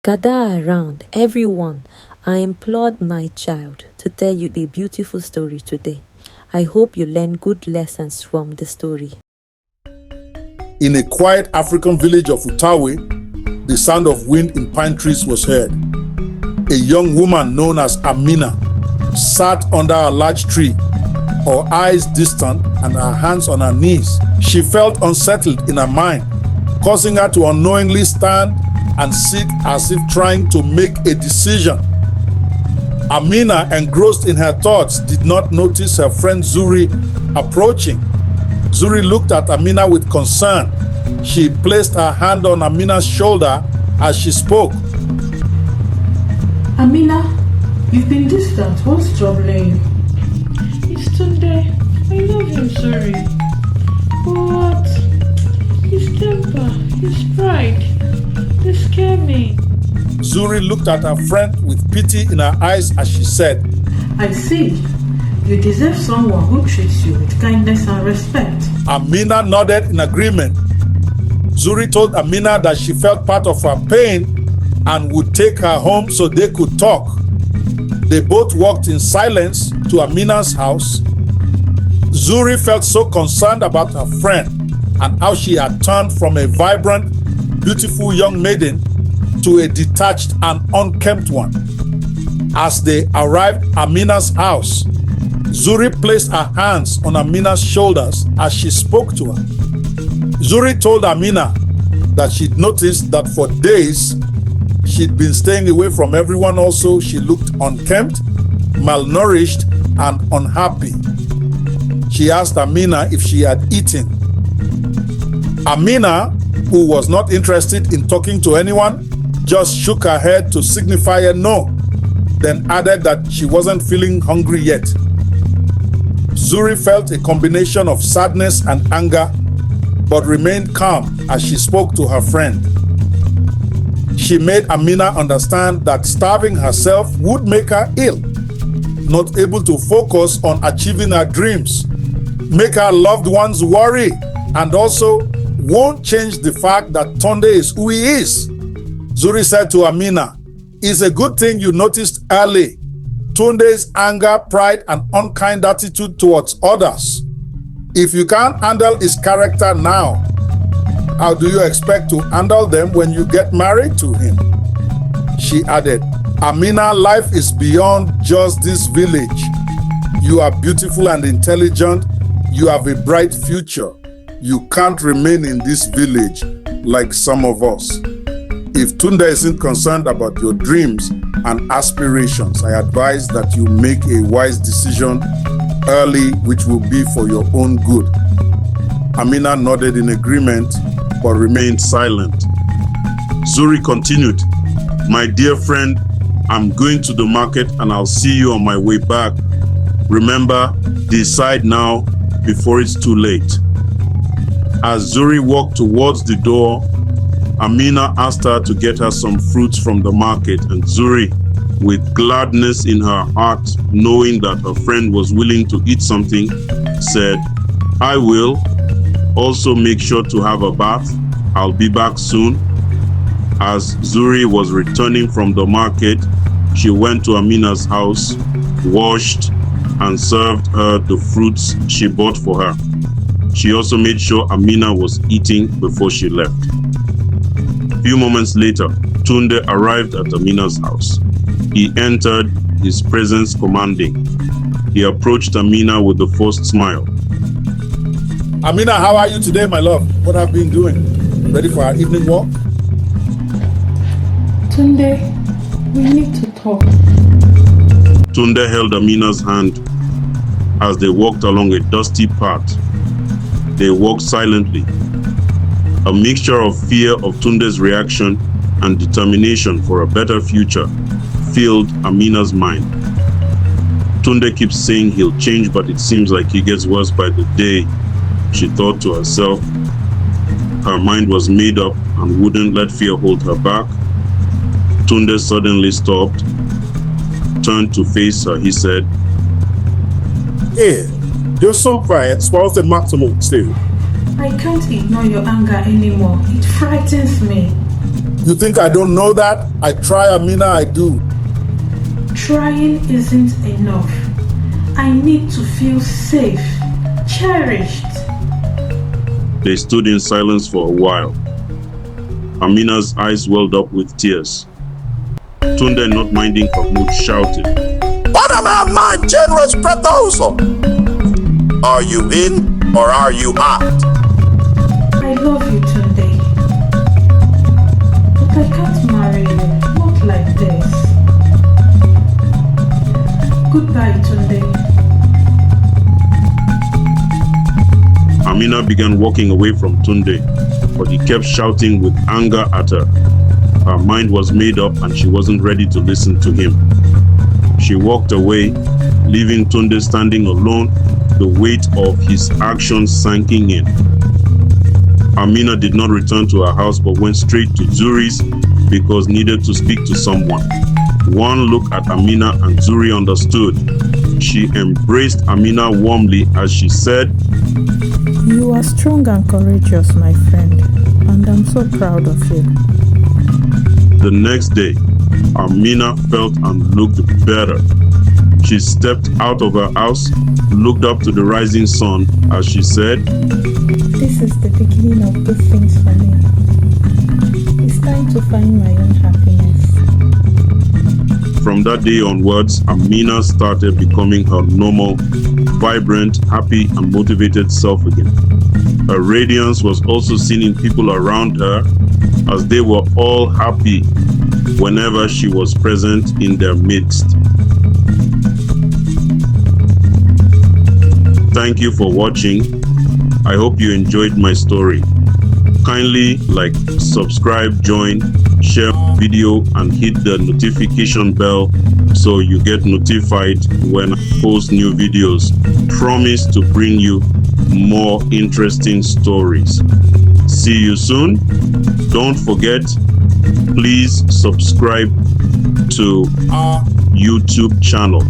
Gather around, everyone. I implored my child to tell you a beautiful story today. I hope you learn good lessons from the story. In a quiet African village of Utawe, the sound of wind in pine trees was heard. A young woman known as Amina sat under a large tree, her eyes distant and her hands on her knees. She felt unsettled in her mind, causing her to unknowingly stand and sit as if trying to make a decision. Amina, engrossed in her thoughts, did not notice her friend Zuri approaching. Zuri looked at Amina with concern. She placed her hand on Amina's shoulder as she spoke. Amina, you've been distant. What's troubling you? It's Tunde. I love him, Zuri. But his temper, his pride, they scare me. Zuri looked at her friend with pity in her eyes as she said, I see. You deserve someone who treats you with kindness and respect. Amina nodded in agreement. Zuri told Amina that she felt part of her pain and would take her home so they could talk. They both walked in silence to Amina's house. Zuri felt so concerned about her friend and how she had turned from a vibrant, beautiful young maiden to a detached and unkempt one. As they arrived at Amina's house, Zuri placed her hands on Amina's shoulders as she spoke to her. Zuri told Amina that she'd noticed that for days she'd been staying away from everyone. Also, she looked unkempt, malnourished, and unhappy. She asked Amina if she had eaten. Amina, who was not interested in talking to anyone, just shook her head to signify a no, then added that she wasn't feeling hungry yet. Zuri felt a combination of sadness and anger, but remained calm as she spoke to her friend. She made Amina understand that starving herself would make her ill, not able to focus on achieving her dreams, make her loved ones worry, and also won't change the fact that Tunde is who he is. Zuri said to Amina, it's a good thing you noticed early Tunde's anger, pride, and unkind attitude towards others. If you can't handle his character now, how do you expect to handle them when you get married to him? She added, Amina, life is beyond just this village. You are beautiful and intelligent. You have a bright future. You can't remain in this village like some of us. If Tunde isn't concerned about your dreams and aspirations, I advise that you make a wise decision early, which will be for your own good. Amina nodded in agreement, but remained silent. Zuri continued, my dear friend, I'm going to the market and I'll see you on my way back. Remember, decide now before it's too late. As Zuri walked towards the door, Amina asked her to get her some fruits from the market, and Zuri, with gladness in her heart, knowing that her friend was willing to eat something, said, I will. Also make sure to have a bath. I'll be back soon. As Zuri was returning from the market, she went to Amina's house, washed, and served her the fruits she bought for her. She also made sure Amina was eating before she left. A few moments later, Tunde arrived at Amina's house. He entered, his presence commanding. He approached Amina with a forced smile. Amina, how are you today, my love? What have you been doing? Ready for our evening walk? Tunde, we need to talk. Tunde held Amina's hand as they walked along a dusty path. They walked silently. A mixture of fear of Tunde's reaction and determination for a better future filled Amina's mind. Tunde keeps saying he'll change, but it seems like he gets worse by the day, she thought to herself. Her mind was made up and wouldn't let fear hold her back. Tunde suddenly stopped, turned to face her. He said, Hey, you're so quiet, spoils the maximum too. I can't ignore your anger anymore. It frightens me. You think I don't know that? I try, Amina, I do. Trying isn't enough. I need to feel safe, cherished. They stood in silence for a while. Amina's eyes welled up with tears. Tunde, not minding her mood, shouted, What about my generous proposal? Are you in or are you out? I love you, Tunde. But I can't marry you, not like this. Goodbye, Tunde. Amina began walking away from Tunde, but he kept shouting with anger at her. Her mind was made up and she wasn't ready to listen to him. She walked away, leaving Tunde standing alone, the weight of his actions sinking in. Amina did not return to her house but went straight to Zuri's because needed to speak to someone. One look at Amina and Zuri understood. She embraced Amina warmly as she said, You are strong and courageous, my friend, and I'm so proud of you. The next day, Amina felt and looked better. She stepped out of her house, looked up to the rising sun as she said, This is the beginning of good things for me. It's time to find my own happiness. From that day onwards, Amina started becoming her normal, vibrant, happy, and motivated self again. Her radiance was also seen in people around her as they were all happy whenever she was present in their midst. Thank you for watching. I hope you enjoyed my story. Kindly like, subscribe, join, share video, and hit the notification bell so you get notified when I post new videos. Promise to bring you more interesting stories. See you soon. Don't forget, please subscribe to our YouTube channel.